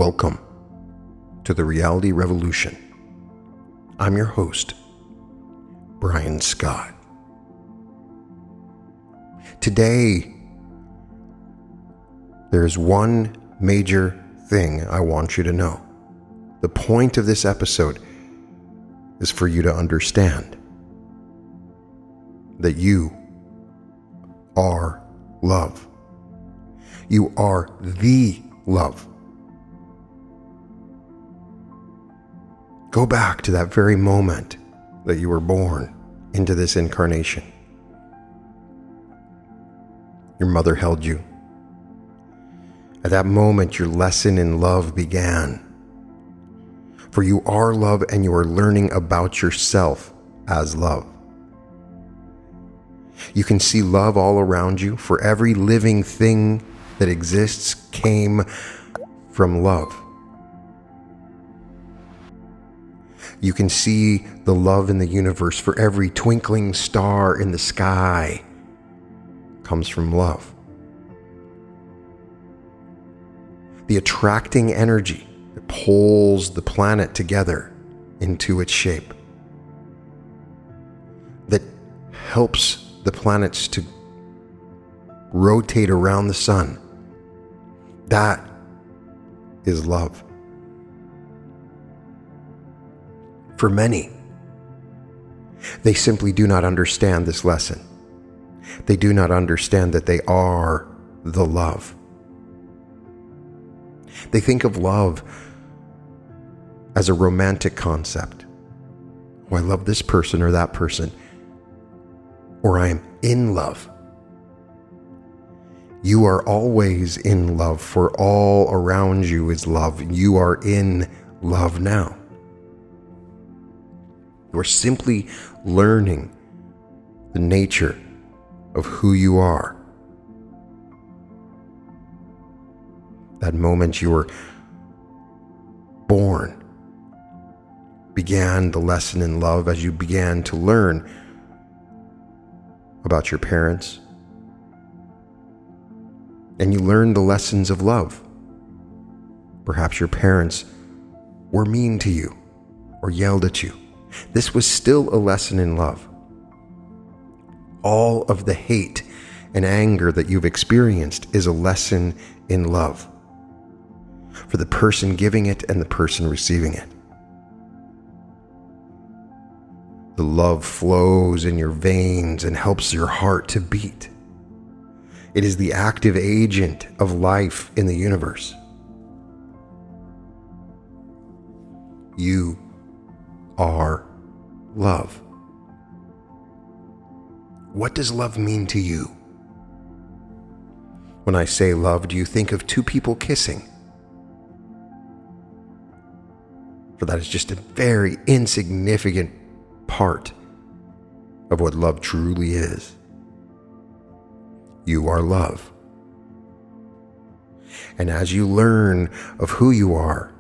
Welcome to the Reality Revolution. I'm your host, Brian Scott. Today, there's one major thing I want you to know. The point of this episode is for you to understand that you are love. You are the love. Go back to that very moment that you were born into this incarnation. Your mother held you. At that moment, your lesson in love began. For you are love and you are learning about yourself as love. You can see love all around you, for every living thing that exists came from love. You can see the love in the universe, for every twinkling star in the sky comes from love. The attracting energy that pulls the planet together into its shape, that helps the planets to rotate around the sun, that is love. For many, they simply do not understand this lesson. They do not understand that they are the love. They think of love as a romantic concept. Oh, I love this person or that person, or I am in love. You are always in love, for all around you is love. You are in love now. You are simply learning the nature of who you are. That moment you were born began the lesson in love as you began to learn about your parents. And you learned the lessons of love. Perhaps your parents were mean to you or yelled at you. This was still a lesson in love. All of the hate and anger that you've experienced is a lesson in love for the person giving it and the person receiving it. The love flows in your veins and helps your heart to beat. It is the active agent of life in the universe. You are love. What does love mean to you? When I say love, do you think of two people kissing? For that is just a very insignificant part of what love truly is. You are love. And as you learn of who you are,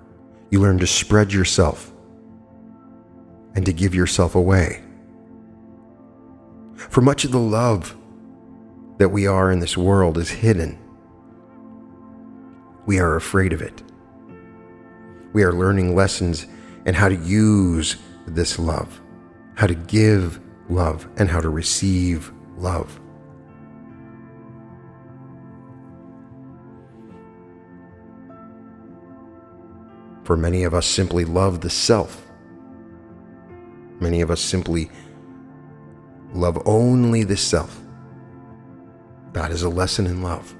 you learn to spread yourself and to give yourself away. For much of the love that we are in this world is hidden. We are afraid of it. We are learning lessons in how to use this love, how to give love, and how to receive love. For many of us simply love the self. Many of us simply love only the self. That is a lesson in love.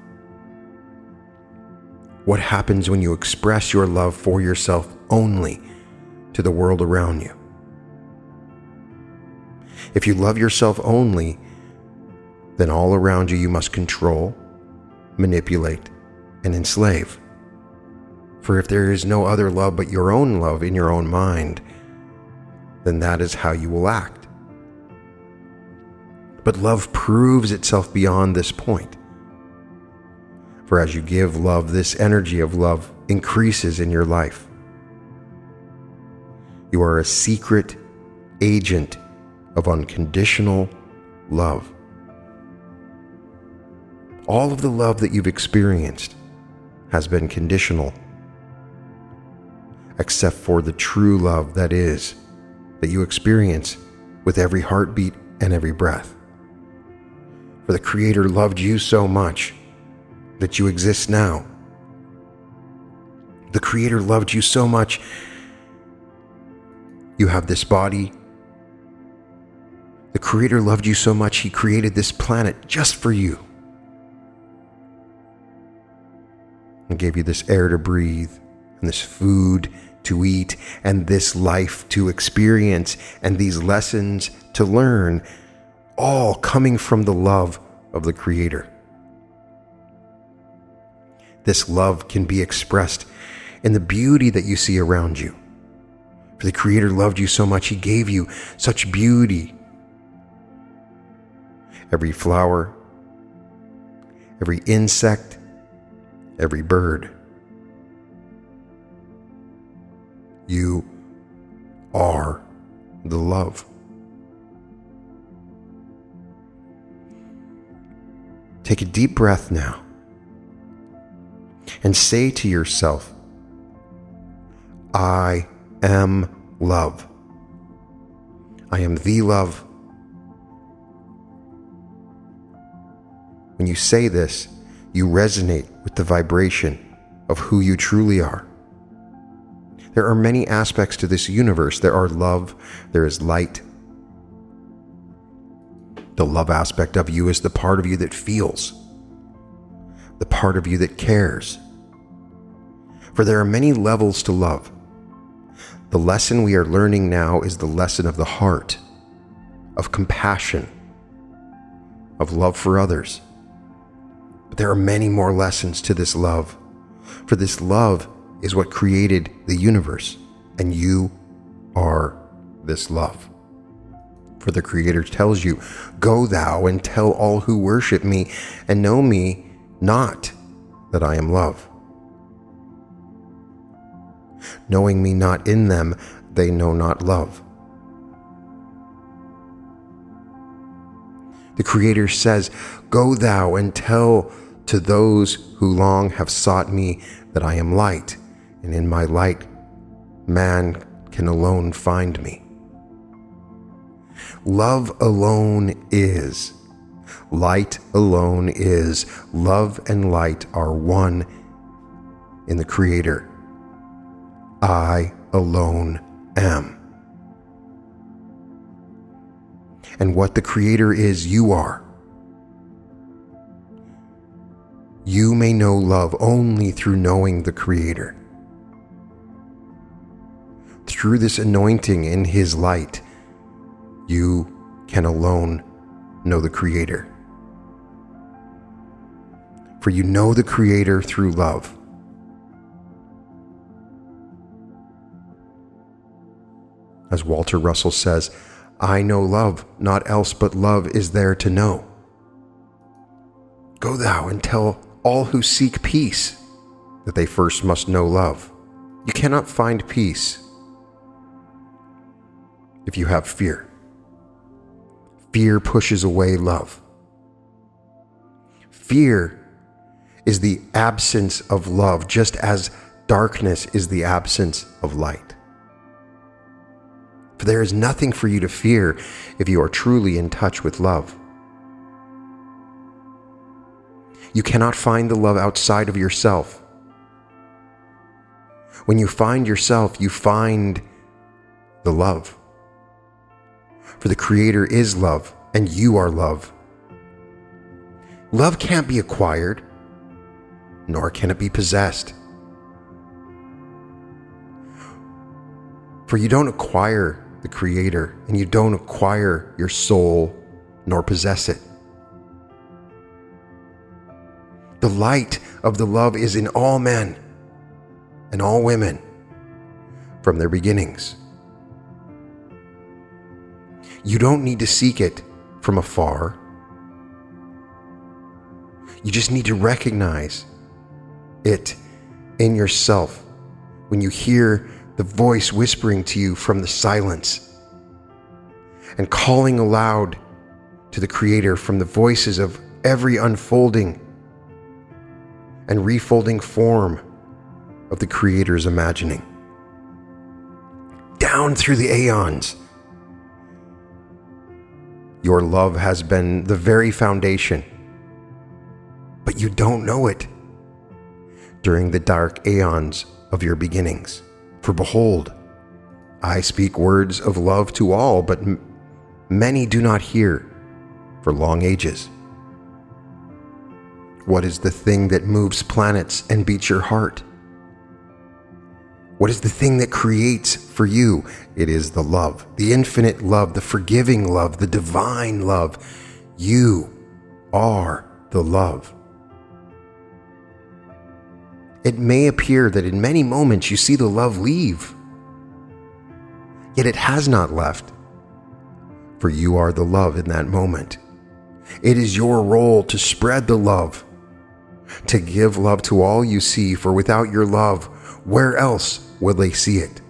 What happens when you express your love for yourself only to the world around you? If you love yourself only, then all around you you must control, manipulate, and enslave. For if there is no other love but your own love in your own mind, then that is how you will act. But love proves itself beyond this point. For as you give love, this energy of love increases in your life. You are a secret agent of unconditional love. All of the love that you've experienced has been conditional except for the true love that you experience with every heartbeat and every breath. For the Creator loved you so much that you exist now. The Creator loved you so much you have this body. The Creator loved you so much He created this planet just for you. And gave you this air to breathe, and this food to eat, and this life to experience, and these lessons to learn, all coming from the love of the Creator. This love can be expressed in the beauty that you see around you. For the Creator loved you so much, He gave you such beauty. Every flower, every insect, every bird. You are the love. Take a deep breath now and say to yourself, I am love. I am the love. When you say this, you resonate with the vibration of who you truly are. There are many aspects to this universe. There are love, there is light. The love aspect of you is the part of you that feels, the part of you that cares. For there are many levels to love. The lesson we are learning now is the lesson of the heart, of compassion, of love for others. But there are many more lessons to this love, for this love is what created the universe, and you are this love. For the Creator tells you, go thou and tell all who worship me and know me not that I am love. Knowing me not in them, they know not love. The Creator says, go thou and tell to those who long have sought me that I am light, and in my light man can alone find me. Love alone is. Light alone is. Love and light are one in the Creator. I alone am. And what the Creator is, you are. You may know love only through knowing the Creator. Through this anointing in His light, you can alone know the Creator. For you know the Creator through love. As Walter Russell says, I know love, naught else but love is there to know. Go thou and tell all who seek peace that they first must know love. You cannot find peace if you have fear. Fear pushes away love. Fear is the absence of love, just as darkness is the absence of light. For there is nothing for you to fear if you are truly in touch with love. You cannot find the love outside of yourself. When you find yourself, you find the love. For the Creator is love, and you are love. Love can't be acquired, nor can it be possessed. For you don't acquire the Creator, and you don't acquire your soul, nor possess it. The light of the love is in all men and all women from their beginnings. You don't need to seek it from afar. You just need to recognize it in yourself when you hear the voice whispering to you from the silence and calling aloud to the Creator from the voices of every unfolding and refolding form of the Creator's imagining. down through the aeons. Your love has been the very foundation, but you don't know it during the dark aeons of your beginnings. For behold, I speak words of love to all, but many do not hear for long ages. What is the thing that moves planets and beats your heart? What is the thing that creates for you? It is the love, the infinite love, the forgiving love, the divine love. You are the love. It may appear that in many moments you see the love leave, yet it has not left, for you are the love in that moment. It is your role to spread the love, to give love to all you see, for without your love, where else will they see it?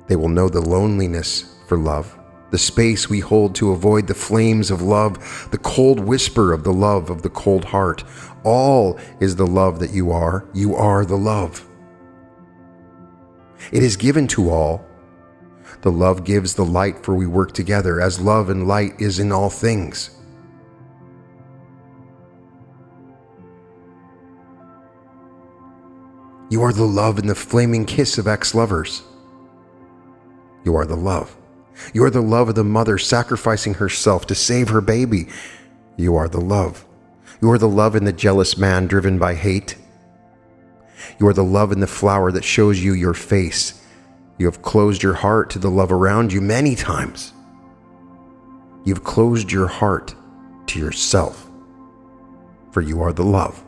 They will know the loneliness for love, the space we hold to avoid the flames of love, the cold whisper of the love of the cold heart. All is the love that you are. You are the love. It is given to all. The love gives the light, for we work together as love and light is in all things. You are the love in the flaming kiss of ex-lovers. You are the love. You are the love of the mother sacrificing herself to save her baby. You are the love. You are the love in the jealous man driven by hate. You are the love in the flower that shows you your face. You have closed your heart to the love around you many times. You've closed your heart to yourself, for you are the love.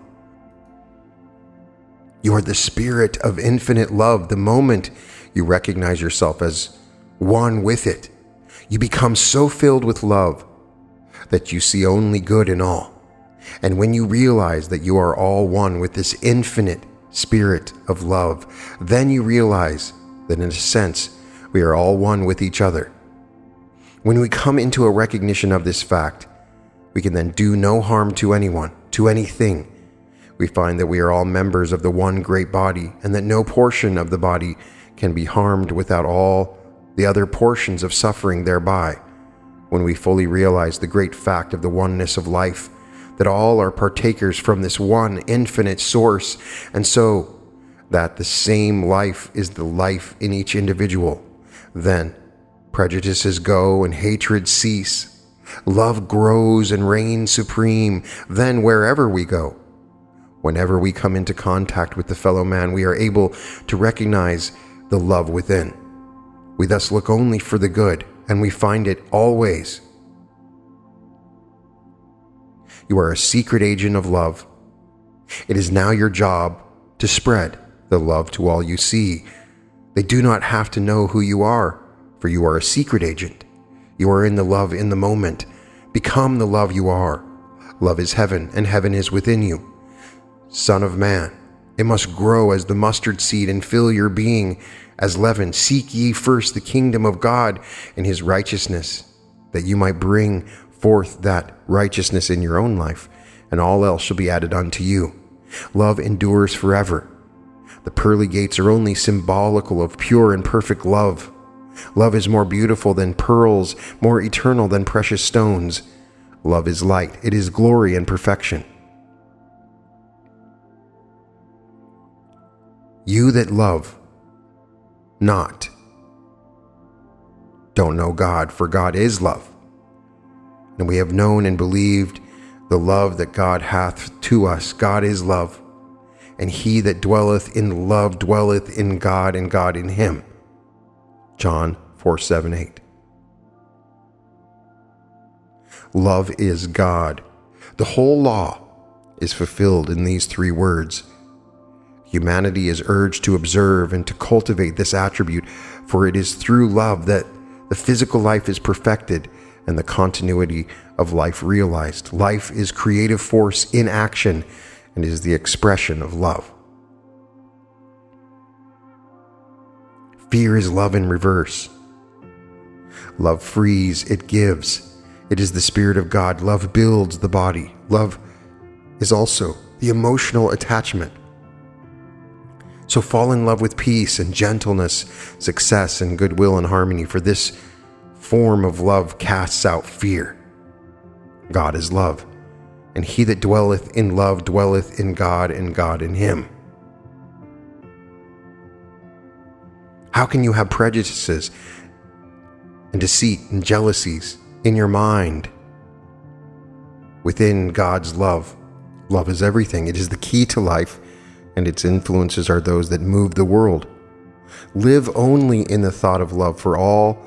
You are the spirit of infinite love. The moment you recognize yourself as one with it, you become so filled with love that you see only good in all. And when you realize that you are all one with this infinite spirit of love, then you realize that in a sense, we are all one with each other. When we come into a recognition of this fact, we can then do no harm to anyone, to anything. We find that we are all members of the one great body, and that no portion of the body can be harmed without all the other portions of suffering thereby. When we fully realize the great fact of the oneness of life, that all are partakers from this one infinite source, and so that the same life is the life in each individual, then prejudices go and hatred cease. Love grows and reigns supreme. Then wherever we go, whenever we come into contact with the fellow man, we are able to recognize the love within. We thus look only for the good, and we find it always. You are a secret agent of love. It is now your job to spread the love to all you see. They do not have to know who you are, for you are a secret agent. You are in the love in the moment. Become the love you are. Love is heaven, and heaven is within you. Son of man, it must grow as the mustard seed and fill your being as leaven. Seek ye first the kingdom of God and his righteousness, that you might bring forth that righteousness in your own life, and all else shall be added unto you. Love endures forever. The pearly gates are only symbolical of pure and perfect love. Love is more beautiful than pearls, more eternal than precious stones. Love is light. It is glory and perfection. You that love not don't know God, for God is love. And we have known and believed the love that God hath to us. God is love. And he that dwelleth in love dwelleth in God, and God in him. John 4:7-8. Love is God. The whole law is fulfilled in these three words. Humanity is urged to observe and to cultivate this attribute, for it is through love that the physical life is perfected and the continuity of life realized. Life is creative force in action and is the expression of love. Fear is love in reverse. Love frees, it gives. It is the Spirit of God. Love builds the body. Love is also the emotional attachment. So fall in love with peace and gentleness, success and goodwill and harmony, for this form of love casts out fear. God is love, and he that dwelleth in love dwelleth in God, and God in him. How can you have prejudices and deceit and jealousies in your mind within God's love? Love is everything. It is the key to life, and its influences are those that move the world. Live only in the thought of love for all,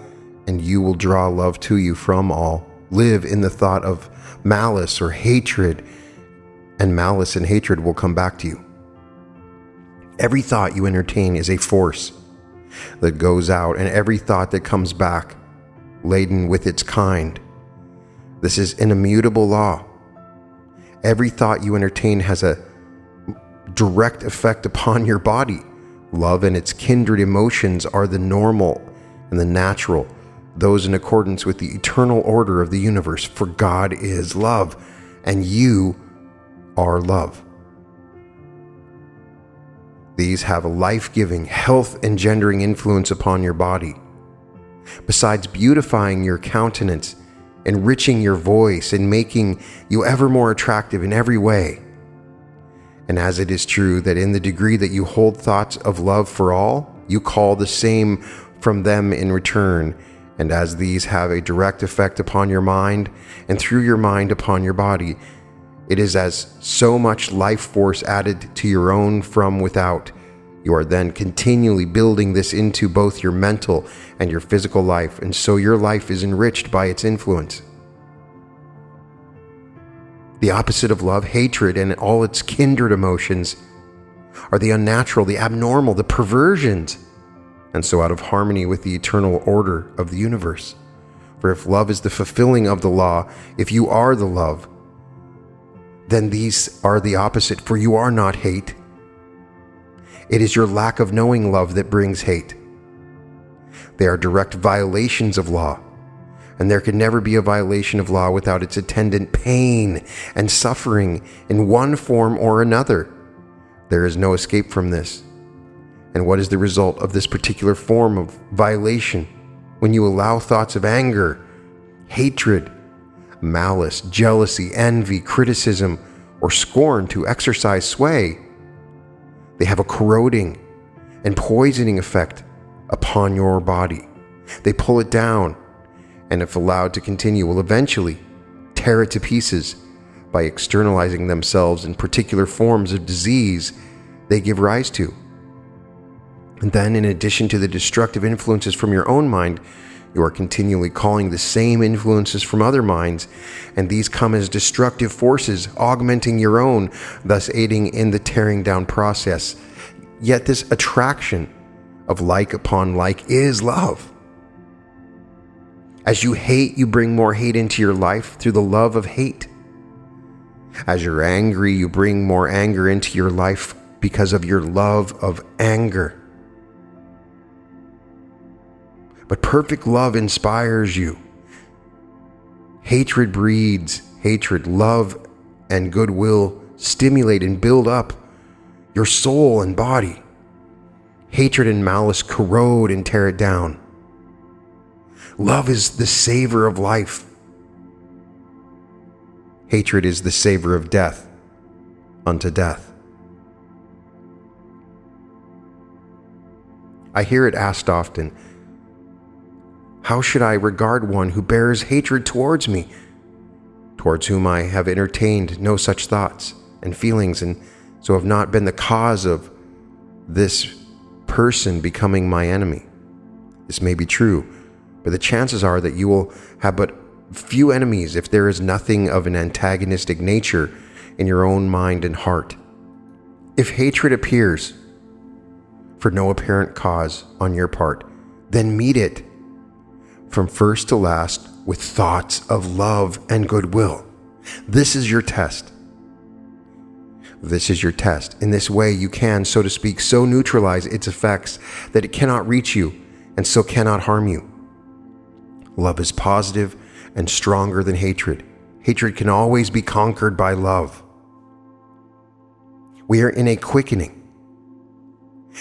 and you will draw love to you from all. Live in the thought of malice or hatred, and malice and hatred will come back to you. Every thought you entertain is a force that goes out, and every thought that comes back laden with its kind. This is an immutable law. Every thought you entertain has a direct effect upon your body. Love and its kindred emotions are the normal and the natural, those in accordance with the eternal order of the universe, for God is love, and you are love. These have a life-giving, health-engendering influence upon your body. Besides beautifying your countenance, enriching your voice, and making you ever more attractive in every way. And as it is true that in the degree that you hold thoughts of love for all, you call the same from them in return, and as these have a direct effect upon your mind, and through your mind upon your body, it is as so much life force added to your own from without. You are then continually building this into both your mental and your physical life, and so your life is enriched by its influence. The opposite of love, hatred, and all its kindred emotions are the unnatural, the abnormal, the perversions, and so out of harmony with the eternal order of the universe. For if love is the fulfilling of the law, if you are the love, then these are the opposite, for you are not hate. It is your lack of knowing love that brings hate. They are direct violations of law, and there can never be a violation of law without its attendant pain and suffering in one form or another. There is no escape from this. And what is the result of this particular form of violation? When you allow thoughts of anger, hatred, malice, jealousy, envy, criticism, or scorn to exercise sway, they have a corroding and poisoning effect upon your body. They pull it down, and if allowed to continue, will eventually tear it to pieces by externalizing themselves in particular forms of disease they give rise to. And then, in addition to the destructive influences from your own mind, you are continually calling the same influences from other minds, and these come as destructive forces, augmenting your own, thus aiding in the tearing down process. Yet this attraction of like upon like is love. As you hate, you bring more hate into your life through the love of hate. As you're angry, you bring more anger into your life because of your love of anger. But perfect love inspires you. Hatred breeds hatred. Love and goodwill stimulate and build up your soul and body. Hatred and malice corrode and tear it down. Love is the savor of life. Hatred is the savor of death unto death. I hear it asked often, how should I regard one who bears hatred towards me, towards whom I have entertained no such thoughts and feelings, and so have not been the cause of this person becoming my enemy? This may be true, but the chances are that you will have but few enemies if there is nothing of an antagonistic nature in your own mind and heart. If hatred appears for no apparent cause on your part, then meet it from first to last with thoughts of love and goodwill. This is your test. This is your test. In this way, you can, so to speak, so neutralize its effects that it cannot reach you and so cannot harm you. Love is positive and stronger than hatred. Hatred can always be conquered by love. We are in a quickening,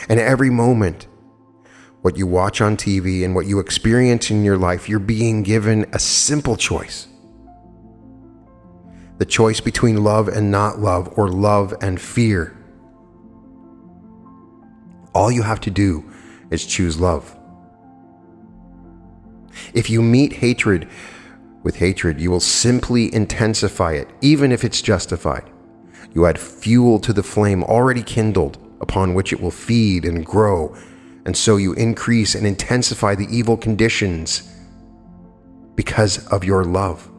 And every moment, what you watch on TV and what you experience in your life, you're being given a simple choice. The choice between love and not love, or love and fear. All you have to do is choose love. If you meet hatred with hatred, you will simply intensify it, even if it's justified. You add fuel to the flame already kindled, upon which it will feed and grow, and so you increase and intensify the evil conditions because of your love.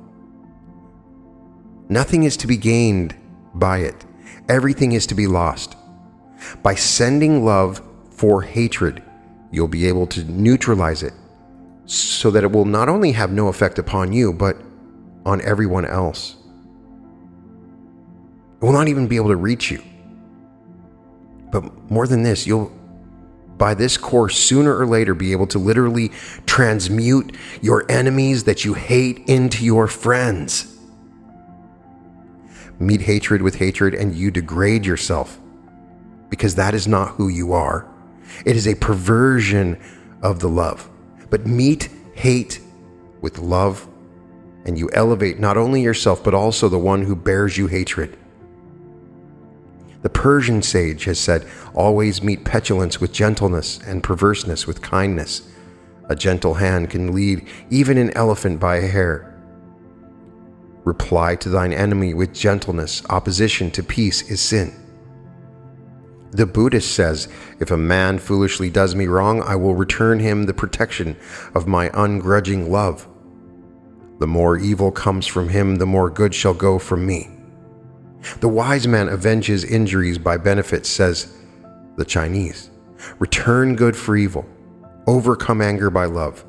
Nothing is to be gained by it. Everything is to be lost. By sending love for hatred, you'll be able to neutralize it so that it will not only have no effect upon you, but on everyone else. It will not even be able to reach you. But more than this, you'll, by this course, sooner or later be able to literally transmute your enemies that you hate into your friends. Meet hatred with hatred and you degrade yourself, because that is not who you are. It is a perversion of the love. But meet hate with love and you elevate not only yourself but also the one who bears you hatred. The Persian sage has said, always meet petulance with gentleness and perverseness with kindness. A gentle hand can lead even an elephant by a hair. Reply to thine enemy with gentleness. Opposition to peace is sin. The Buddhist says, if a man foolishly does me wrong, I will return him the protection of my ungrudging love. The more evil comes from him, the more good shall go from me. The wise man avenges injuries by benefits, says the Chinese. Return good for evil. Overcome anger by love.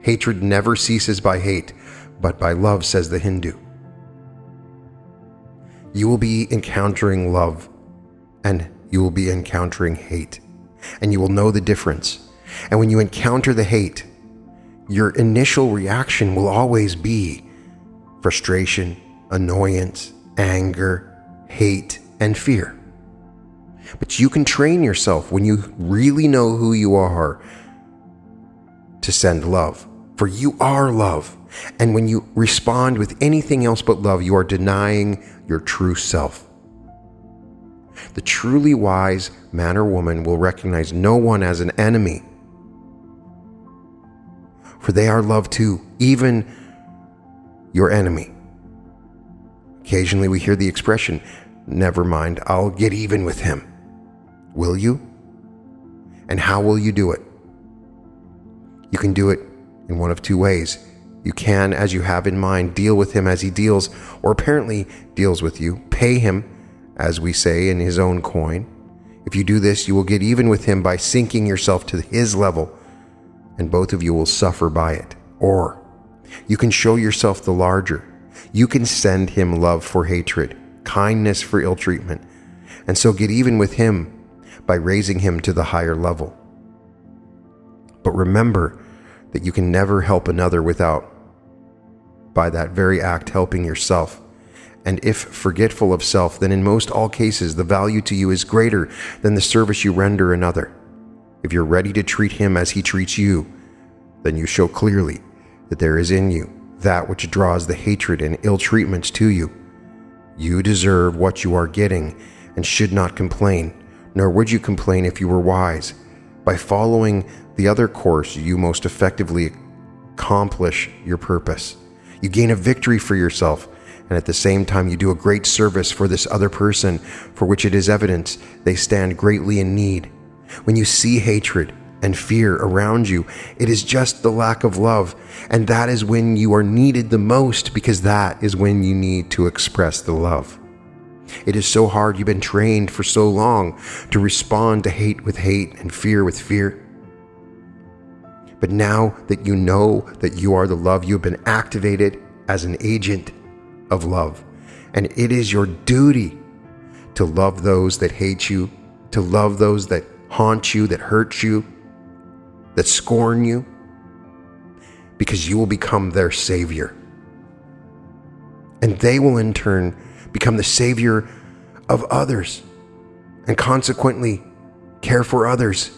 Hatred never ceases by hate, but by love, says the Hindu. You will be encountering love, and you will be encountering hate, and you will know the difference. And when you encounter the hate, your initial reaction will always be frustration, annoyance, anger, hate, and fear. But you can train yourself, when you really know who you are, to send love, for you are love. And when you respond with anything else but love, you are denying your true self. The truly wise man or woman will recognize no one as an enemy, for they are love too, even your enemy. Occasionally we hear the expression, never mind, I'll get even with him. Will you? And how will you do it? You can do it in one of two ways. You can, as you have in mind, deal with him as he deals, or apparently deals with you. Pay him, as we say, in his own coin. If you do this, you will get even with him by sinking yourself to his level, and both of you will suffer by it. Or you can show yourself the larger. You can send him love for hatred, kindness for ill treatment, and so get even with him by raising him to the higher level. But remember that you can never help another without, by that very act, helping yourself. And if forgetful of self, then in most all cases the value to you is greater than the service you render another. If you're ready to treat him as he treats you, then you show clearly that there is in you that which draws the hatred and ill treatments to you. You deserve what you are getting and should not complain, nor would you complain if you were wise. By following the other course, you most effectively accomplish your purpose. You gain a victory for yourself, and at the same time you do a great service for this other person, for which it is evident they stand greatly in need. When you see hatred and fear around you, it is just the lack of love, and that is when you are needed the most, because that is when you need to express the love. It is so hard. You've been trained for so long to respond to hate with hate and fear with fear. But now that you know that you are the love, you have been activated as an agent of love. And it is your duty to love those that hate you, to love those that haunt you, that hurt you, that scorn you, because you will become their savior. And they will in turn become the savior of others, and consequently care for others.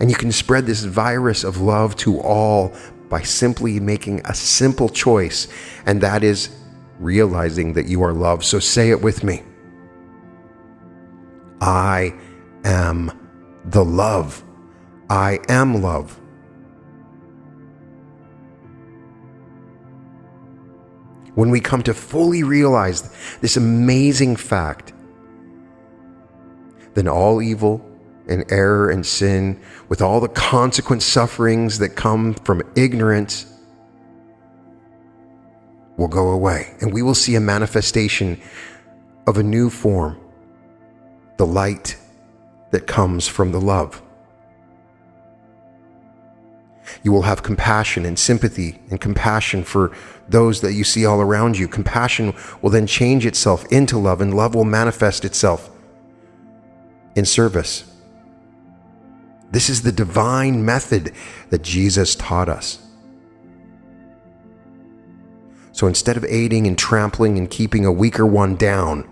And you can spread this virus of love to all by simply making a simple choice, and that is realizing that you are loved. So say it with me. I am the love. I am love. When we come to fully realize this amazing fact, then all evil and error and sin, with all the consequent sufferings that come from ignorance, will go away. And we will see a manifestation of a new form, the light that comes from the love. You will have compassion and sympathy and compassion for those that you see all around you. Compassion will then change itself into love, and love will manifest itself in service. This is the divine method that Jesus taught us. So instead of aiding and trampling and keeping a weaker one down,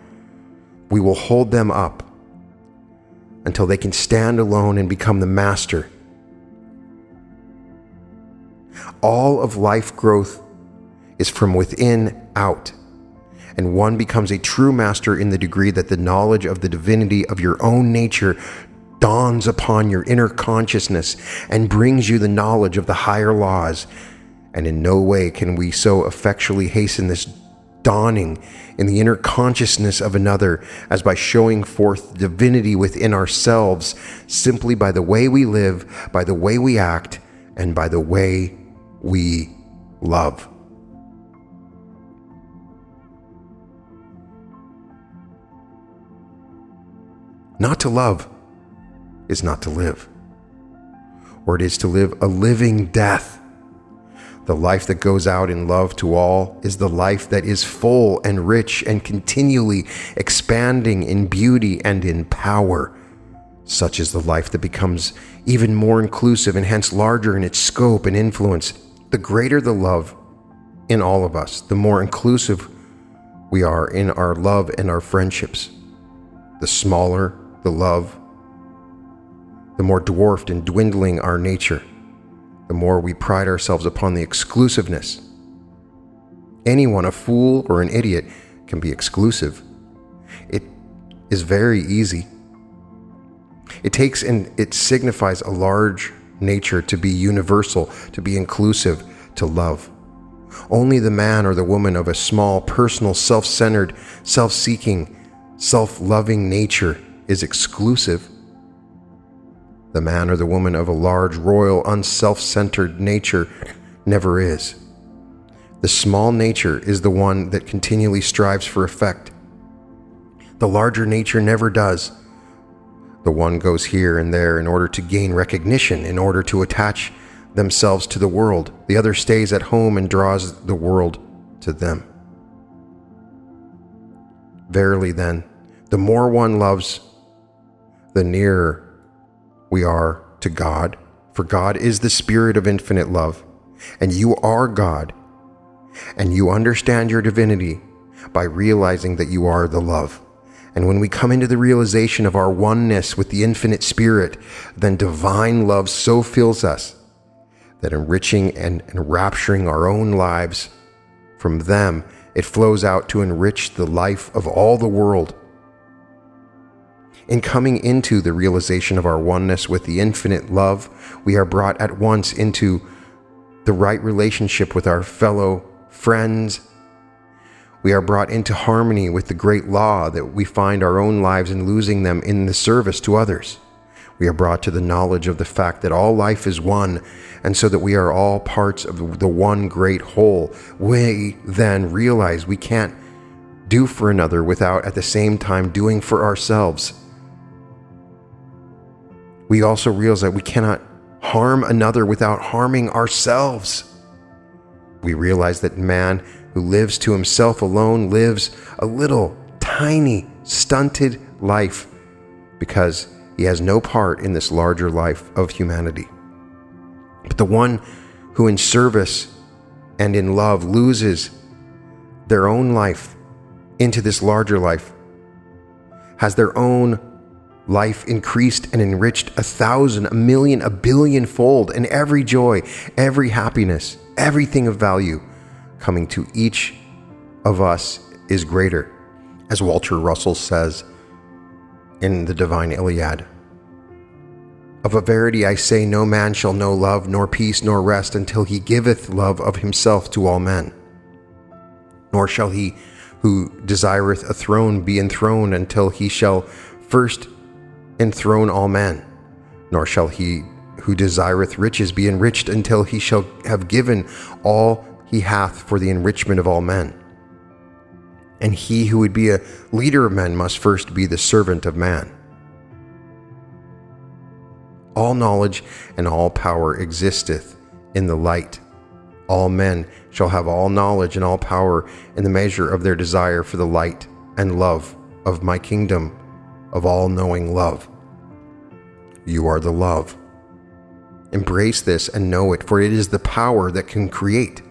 we will hold them up until they can stand alone and become the master. All of life growth is from within out, and one becomes a true master in the degree that the knowledge of the divinity of your own nature dawns upon your inner consciousness and brings you the knowledge of the higher laws. And in no way can we so effectually hasten this dawning in the inner consciousness of another as by showing forth divinity within ourselves, simply by the way we live, by the way we act, and by the way we love. Not to love is not to live, or it is to live a living death. The life that goes out in love to all is the life that is full and rich and continually expanding in beauty and in power. Such is the life that becomes even more inclusive and hence larger in its scope and influence. The greater the love in all of us, the more inclusive we are in our love and our friendships. The smaller the love, the more dwarfed and dwindling our nature, the more we pride ourselves upon the exclusiveness. Anyone, a fool or an idiot, can be exclusive. It is very easy. It takes and it signifies a large nature to be universal, to be inclusive, to love. Only the man or the woman of a small, personal, self-centered, self-seeking, self-loving nature is exclusive. The man or the woman of a large, royal, unself-centered nature never is. The small nature is the one that continually strives for effect. The larger nature never does. The one goes here and there in order to gain recognition, in order to attach themselves to the world. The other stays at home and draws the world to them. Verily then, the more one loves, the nearer we are to God, for God is the spirit of infinite love, and you are God, and you understand your divinity by realizing that you are the love. And when we come into the realization of our oneness with the infinite spirit, then divine love so fills us that enriching and enrapturing our own lives from them, it flows out to enrich the life of all the world. In coming into the realization of our oneness with the infinite love, we are brought at once into the right relationship with our fellow friends. We are brought into harmony with the great law that we find our own lives in losing them in the service to others. We are brought to the knowledge of the fact that all life is one, and so that we are all parts of the one great whole. We then realize we can't do for another without at the same time doing for ourselves. We also realize that we cannot harm another without harming ourselves. We realize that man who lives to himself alone lives a little, tiny, stunted life because he has no part in this larger life of humanity. But the one who in service and in love loses their own life into this larger life has their own life increased and enriched 1,000, 1,000,000, 1,000,000,000-fold, and every joy, every happiness, everything of value coming to each of us is greater. As Walter Russell says in the Divine Iliad, "Of a verity I say, no man shall know love, nor peace, nor rest, until he giveth love of himself to all men. Nor shall he who desireth a throne be enthroned, until he shall first enthrone all men. Nor shall he who desireth riches be enriched, until he shall have given all he hath for the enrichment of all men. And he who would be a leader of men must first be the servant of man. All knowledge and all power existeth in the light. All men shall have all knowledge and all power in the measure of their desire for the light and love of my kingdom of all-knowing love. You are the love. Embrace this and know it, for it is the power that can create.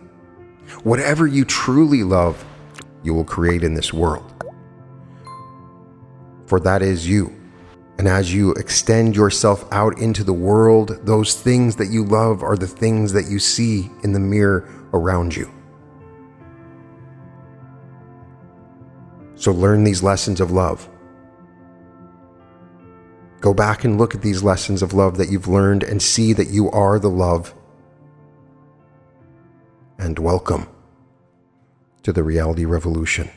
Whatever you truly love, you will create in this world. For that is you. And as you extend yourself out into the world, those things that you love are the things that you see in the mirror around you. So learn these lessons of love. Go back and look at these lessons of love that you've learned and see that you are the love. And welcome to the reality revolution.